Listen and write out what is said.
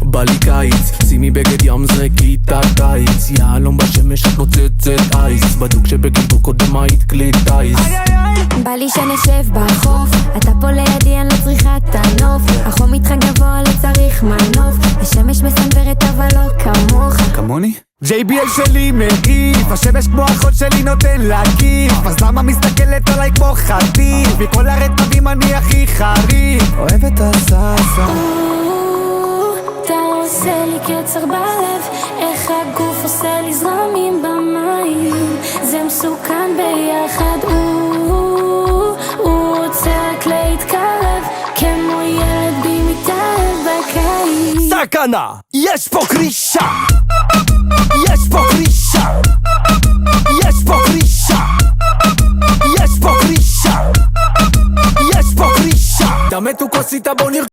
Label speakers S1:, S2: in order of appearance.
S1: בא לי קיץ, שימי בגד ים זה כיתה קיץ, יעלום בשמש את מוצצת אייס, בדוק שבגיבו קודם היית כלי טייס.
S2: בא לי שנשב בחוף, אתה פה לידי אני לא צריכה את הנוף, החום איתך גבוה לא צריך מנוף, השמש מסנוורת אבל לא כמוך.
S3: כמוני?
S4: JBL שלי מעיף, השמש כמו אחות שלי נותן להקיף, אז למה מסתכלת עליי כמו חטיף? מכל הרטבים אני הכי חריף.
S3: אוהב את הססה,
S2: אתה עושה לי קצר בלב, איך הגוף עושה לי זרמים במים, זה מסוכן ביחד. הוא רוצה רק להתקרב, כמו ילד בי מתאהב בקיץ.
S4: סכנה! יש פה קרישה! יש פה קרישה! יש פה קרישה! יש פה קרישה! יש פה קרישה! דמת וכוסית בוא נרקוד